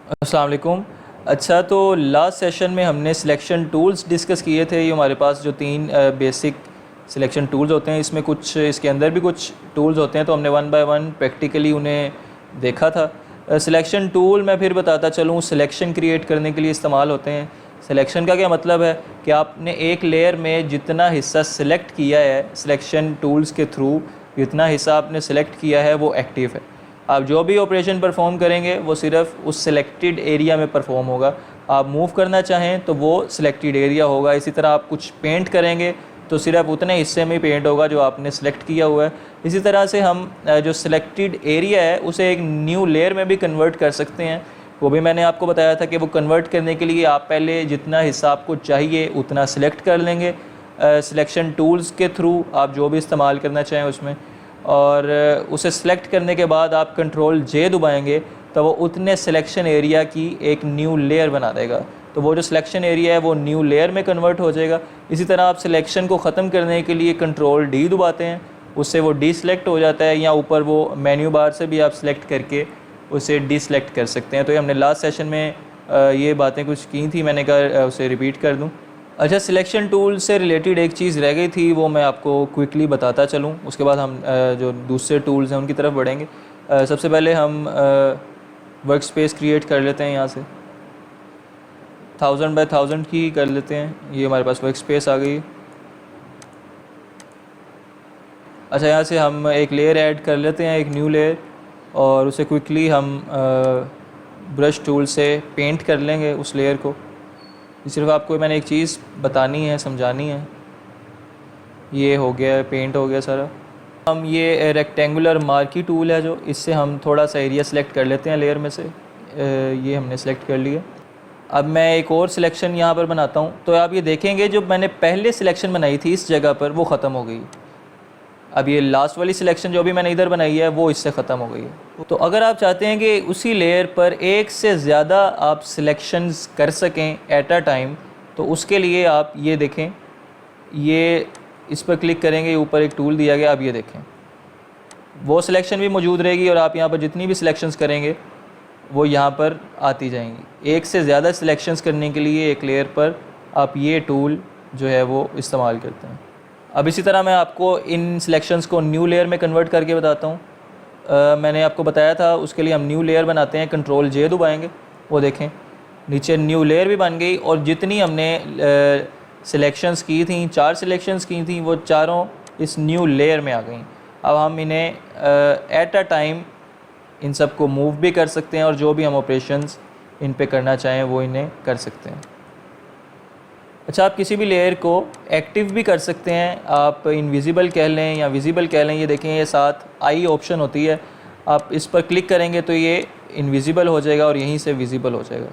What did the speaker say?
अस्सलाम वालेकुम। अच्छा, तो लास्ट सेशन में हमने सिलेक्शन टूल्स डिस्कस किए थे। ये हमारे पास जो तीन बेसिक सिलेक्शन टूल्स होते हैं, इसमें कुछ इसके अंदर भी कुछ टूल्स होते हैं, तो हमने वन बाय वन प्रैक्टिकली उन्हें देखा था। सिलेक्शन टूल मैं फिर बताता चलूँ, सिलेक्शन क्रिएट करने के लिए इस्तेमाल होते हैं। सिलेक्शन का क्या मतलब है कि आपने एक लेयर में जितना हिस्सा सिलेक्ट किया है सिलेक्शन टूल्स के थ्रू, जितना हिस्सा आपने सेलेक्ट किया है वो एक्टिव है। आप जो भी ऑपरेशन परफॉर्म करेंगे वो सिर्फ उस सिलेक्टेड एरिया में परफॉर्म होगा। आप मूव करना चाहें तो वो सिलेक्टेड एरिया होगा। इसी तरह आप कुछ पेंट करेंगे तो सिर्फ उतने हिस्से में पेंट होगा जो आपने सेलेक्ट किया हुआ है। इसी तरह से हम जो सिलेक्टेड एरिया है उसे एक न्यू लेयर में भी कन्वर्ट कर सकते हैं। वो भी मैंने आपको बताया था कि वो कन्वर्ट करने के लिए आप पहले जितना हिस्सा आपको चाहिए उतना सिलेक्ट कर लेंगे सिलेक्शन टूल्स के थ्रू, आप जो भी इस्तेमाल करना चाहें उसमें, और उसे सेलेक्ट करने के बाद आप कंट्रोल जे दबाएंगे तो वो उतने सिलेक्शन एरिया की एक न्यू लेयर बना देगा। तो वो जो सिलेक्शन एरिया है वो न्यू लेयर में कन्वर्ट हो जाएगा। इसी तरह आप सिलेक्शन को ख़त्म करने के लिए कंट्रोल डी दबाते हैं, उससे वो डी सेलेक्ट हो जाता है, या ऊपर वो मेन्यू बार से भी आप सेलेक्ट करके उसे डी सेलेक्ट कर सकते हैं। तो ये हमने लास्ट सेशन में ये बातें कुछ की थी, मैंने कहा उसे रिपीट कर दूँ। अच्छा, सिलेक्शन टूल से रिलेटेड एक चीज़ रह गई थी, वो मैं आपको क्विकली बताता चलूँ, उसके बाद हम जो दूसरे टूल्स हैं उनकी तरफ बढ़ेंगे। सबसे पहले हम वर्क स्पेस क्रिएट कर लेते हैं। यहाँ से 1000 बाय 1000 की कर लेते हैं। ये हमारे पास वर्क स्पेस आ गई। अच्छा, यहाँ से हम एक लेयर ऐड कर लेते हैं, एक न्यू लेयर, और उसे क्विकली हम ब्रश टूल से पेंट कर लेंगे उस लेयर को। सिर्फ आपको मैंने एक चीज़ बतानी है, समझानी है। ये हो गया, पेंट हो गया सारा। हम ये रेक्टेंगुलर मार्की टूल है जो, इससे हम थोड़ा सा एरिया सेलेक्ट कर लेते हैं लेयर में से। ये हमने सेलेक्ट कर लिया। अब मैं एक और सिलेक्शन यहाँ पर बनाता हूँ, तो आप ये देखेंगे जो मैंने पहले सिलेक्शन बनाई थी इस जगह पर वो ख़त्म हो गई। अब ये लास्ट वाली सिलेक्शन जो भी मैंने इधर बनाई है वो इससे ख़त्म हो गई है। तो अगर आप चाहते हैं कि उसी लेयर पर एक से ज़्यादा आप सिलेक्शंस कर सकें एट अ टाइम, तो उसके लिए आप ये देखें, ये इस पर क्लिक करेंगे, ऊपर एक टूल दिया गया। अब ये देखें, वो सिलेक्शन भी मौजूद रहेगी और आप यहाँ पर जितनी भी सिलेक्शंस करेंगे वो यहाँ पर आती जाएंगी। एक से ज़्यादा सिलेक्शंस करने के लिए एक लेयर पर आप ये टूल जो है वो इस्तेमाल करते हैं। अब इसी तरह मैं आपको इन सिलेक्शंस को न्यू लेयर में कन्वर्ट करके बताता हूँ। मैंने आपको बताया था उसके लिए हम न्यू लेयर बनाते हैं, कंट्रोल जे दबाएंगे, वो देखें नीचे न्यू लेयर भी बन गई, और जितनी हमने सिलेक्शंस की थी, 4 सिलेक्शंस की थी, वो चारों इस न्यू लेयर में आ गई। अब हम इन्हें एट अ टाइम इन सब को मूव भी कर सकते हैं, और जो भी हम ऑपरेशंस इन पे करना चाहें वो इन्हें कर सकते हैं। अच्छा, आप किसी भी लेयर को एक्टिव भी कर सकते हैं, आप इनविजिबल कह लें या विजिबल कह लें। ये देखें, ये साथ आई ऑप्शन होती है, आप इस पर क्लिक करेंगे तो ये इनविजिबल हो जाएगा और यहीं से विजिबल हो जाएगा।